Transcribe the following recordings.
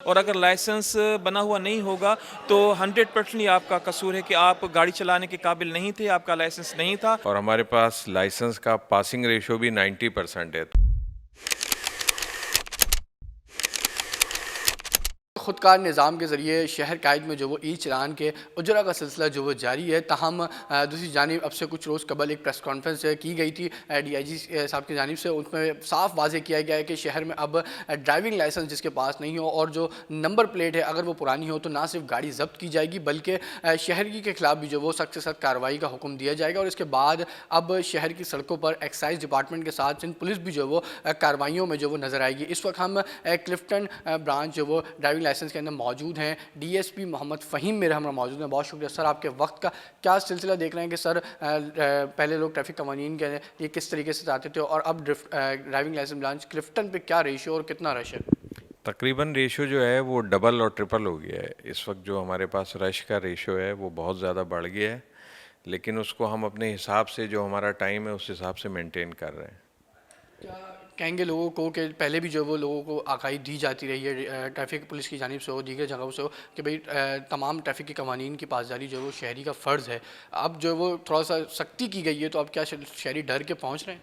اور اگر لائسنس بنا ہوا نہیں ہوگا تو 100% یہ آپ کا قصور ہے کہ آپ گاڑی چلانے کے قابل نہیں تھے، آپ کا لائسنس نہیں تھا. اور ہمارے پاس لائسنس کا پاسنگ ریشو بھی 90% ہے. خودکار نظام کے ذریعے شہر قائد میں جو وہ ای چلان کے اجرا کا سلسلہ جو وہ جاری ہے. تاہم دوسری جانب اب سے کچھ روز قبل ایک پریس کانفرنس کی گئی تھی ڈی آئی جی صاحب کی جانب سے. اس میں صاف واضح کیا گیا ہے کہ شہر میں اب ڈرائیونگ لائسنس جس کے پاس نہیں ہو اور جو نمبر پلیٹ ہے اگر وہ پرانی ہو تو نہ صرف گاڑی ضبط کی جائے گی بلکہ شہری کے خلاف بھی جو وہ سخت سے سخت کارروائی کا حکم دیا جائے گا. اور اس کے بعد اب شہر کی سڑکوں پر ایکسائز ڈپارٹمنٹ کے ساتھ سندھ پولیس بھی جو وہ کارروائیوں میں جو وہ نظر آئے گی. اس وقت ہم کلفٹن برانچ جو وہ ڈرائیونگ لائسنس کے اندر موجود ہیں. ڈی ایس پی محمد فہیم میرے ہمراہ موجود ہیں. بہت شکریہ سر آپ کے وقت کا. کیا سلسلہ دیکھ رہے ہیں کہ سر پہلے لوگ ٹریفک قوانین کے لیے کس طریقے سے آتے تھے اور اب ڈرائیونگ لائسنس برانچ کلفٹن پہ کیا ریشو اور کتنا رش ہے؟ تقریباً ریشو جو ہے وہ ڈبل اور ٹرپل ہو گیا ہے. اس وقت جو ہمارے پاس رش کا ریشو ہے وہ بہت زیادہ بڑھ گیا ہے، لیکن اس کو ہم اپنے حساب سے جو ہمارا ٹائم ہے اس حساب سے مینٹین کر رہے ہیں. کیا کہیں گے لوگوں کو کہ پہلے بھی جو وہ لوگوں کو آگاہی دی جاتی رہی ہے ٹریفک پولیس کی جانب سے ہو دیگر جگہوں سے ہو کہ بھئی تمام ٹریفک کے قوانین کی پاسداری جو وہ شہری کا فرض ہے. اب جو وہ تھوڑا سا سختی کی گئی ہے تو اب کیا شہری ڈر کے پہنچ رہے ہیں؟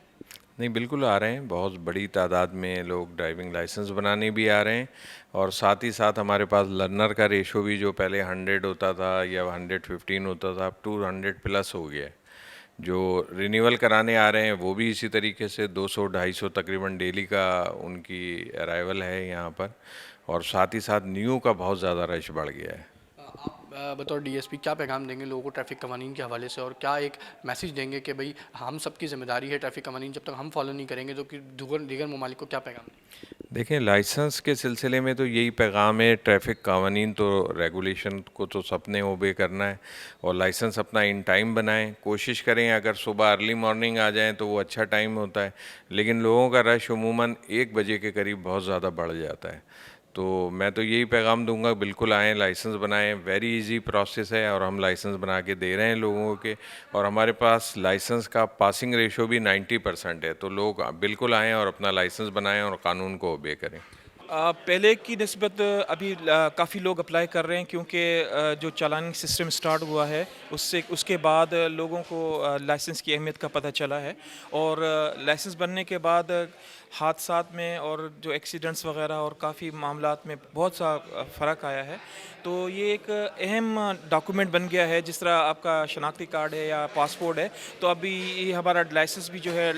نہیں، بالکل آ رہے ہیں. بہت بڑی تعداد میں لوگ ڈرائیونگ لائسنس بنانے بھی آ رہے ہیں، اور ساتھ ہی ساتھ ہمارے پاس لرنر کا ریشو بھی جو پہلے 100 ہوتا تھا یا 115 ہوتا تھا اب 200 پلس ہو گیا ہے. جو رینیول کرانے آ رہے ہیں وہ بھی اسی طریقے سے 200-250 تقریباً ڈیلی کا ان کی ارائیول ہے یہاں پر، اور ساتھ ہی ساتھ نیو کا بہت زیادہ رش بڑھ گیا ہے. آپ بطور ڈی ایس پی کیا پیغام دیں گے لوگوں کو ٹریفک قوانین کے حوالے سے، اور کیا ایک میسیج دیں گے کہ بھئی ہم سب کی ذمہ داری ہے ٹریفک قوانین جب تک ہم فالو نہیں کریں گے تو دیگر ممالک کو کیا پیغام دیں گے؟ دیکھیں، لائسنس کے سلسلے میں تو یہی پیغام ہے. ٹریفک قوانین تو ریگولیشن کو تو سب نے اوبے کرنا ہے، اور لائسنس اپنا ان ٹائم بنائیں. کوشش کریں اگر صبح ارلی مارننگ آ جائیں تو وہ اچھا ٹائم ہوتا ہے، لیکن لوگوں کا رش عموماً 1 بجے کے قریب بہت زیادہ بڑھ جاتا ہے. تو میں تو یہی پیغام دوں گا، بالکل آئیں، لائسنس بنائیں. ویری ایزی پروسیس ہے اور ہم لائسنس بنا کے دے رہے ہیں لوگوں کے، اور ہمارے پاس لائسنس کا پاسنگ ریشو بھی 90% ہے. تو لوگ بالکل آئیں اور اپنا لائسنس بنائیں اور قانون کو اوبے کریں. پہلے کی نسبت ابھی کافی لوگ اپلائی کر رہے ہیں، کیونکہ جو چالانی سسٹم سٹارٹ ہوا ہے اس کے بعد لوگوں کو لائسنس کی اہمیت کا پتہ چلا ہے. اور لائسنس بننے کے بعد حادثات میں اور جو ایکسیڈنٹس وغیرہ اور کافی معاملات میں بہت سا فرق آیا ہے. تو یہ ایک اہم ڈاکومنٹ بن گیا ہے، جس طرح آپ کا شناختی کارڈ ہے یا پاسپورٹ ہے. تو ابھی یہ ہمارا لائسنس بھی جو ہے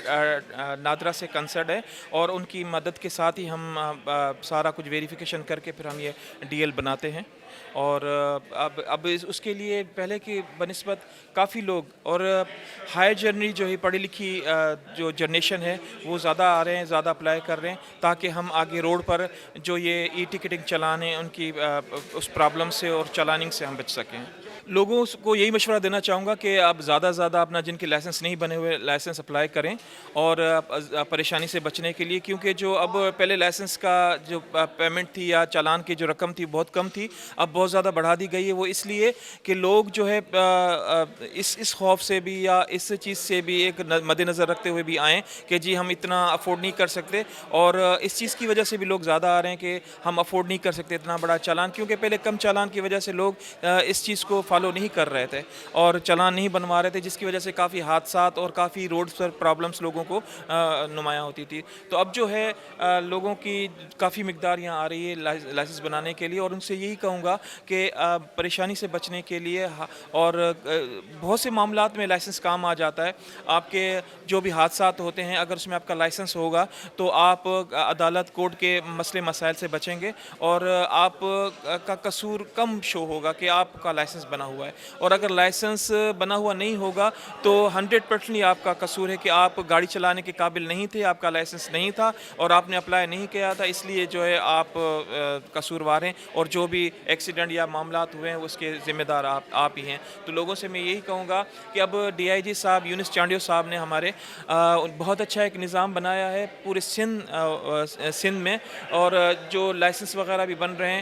نادرا سے کنسرڈ ہے، اور ان کی مدد کے ساتھ ہی ہم سارا کچھ ویریفیکیشن کر کے پھر ہم یہ ڈی ایل بناتے ہیں. اور اب اس کے لیے پہلے کی بنسبت کافی لوگ اور ہائر جرنی جو ہے پڑھی لکھی جو جنریشن ہے وہ زیادہ آ رہے ہیں، زیادہ اپلائی کر رہے ہیں، تاکہ ہم آگے روڈ پر جو یہ ای ٹکٹنگ چلان ہیں ان کی اس پرابلم سے اور چلاننگ سے ہم بچ سکیں. لوگوں کو یہی مشورہ دینا چاہوں گا کہ آپ زیادہ زیادہ اپنا جن کے لائسنس نہیں بنے ہوئے لائسنس اپلائی کریں، اور پریشانی سے بچنے کے لیے، کیونکہ جو اب پہلے لائسنس کا جو پیمنٹ تھی یا چالان کی جو رقم تھی بہت کم تھی، اب بہت زیادہ بڑھا دی گئی ہے. وہ اس لیے کہ لوگ جو ہے اس خوف سے بھی یا اس چیز سے بھی ایک مد نظر رکھتے ہوئے بھی آئیں کہ جی ہم اتنا افورڈ نہیں کر سکتے. اور اس چیز کی وجہ سے بھی لوگ زیادہ آ رہے ہیں کہ ہم افورڈ نہیں کر سکتے اتنا بڑا چالان، کیونکہ پہلے کم چالان کی وجہ سے لوگ اس چیز کو فالو نہیں کر رہے تھے اور چالان نہیں بنوا رہے تھے، جس کی وجہ سے کافی حادثات اور کافی روڈز پر پرابلمس لوگوں کو نمایاں ہوتی تھی. تو اب جو ہے لوگوں کی کافی مقدار یہاں آ رہی ہے لائسنس بنانے کے لیے، اور ان سے یہی کہوں گا کہ پریشانی سے بچنے کے لیے، اور بہت سے معاملات میں لائسنس کام آ جاتا ہے. آپ کے جو بھی حادثات ہوتے ہیں اگر اس میں آپ کا لائسنس ہوگا تو آپ عدالت کورٹ کے مسئلے مسائل سے بچیں گے، اور آپ کا قصور کم شو ہوگا کہ آپ کا لائسنس بنا ہوا ہے. اور اگر لائسنس بنا ہوا نہیں ہوگا تو 100% یہ آپ کا قصور ہے کہ آپ گاڑی چلانے کے قابل نہیں تھے، آپ کا لائسنس نہیں تھا اور آپ نے اپلائی نہیں کیا تھا، اس لیے جو ہے آپ قصوروار ہیں، اور جو بھی ایکسیڈنٹ یا معاملات ہوئے ہیں اس کے ذمہ دار آپ ہی ہیں. تو لوگوں سے میں یہی کہوں گا کہ اب ڈی آئی جی صاحب یونس چانڈیو صاحب نے ہمارے بہت اچھا ایک نظام بنایا ہے پورے سندھ میں، اور جو لائسنس وغیرہ بھی بن رہے ہیں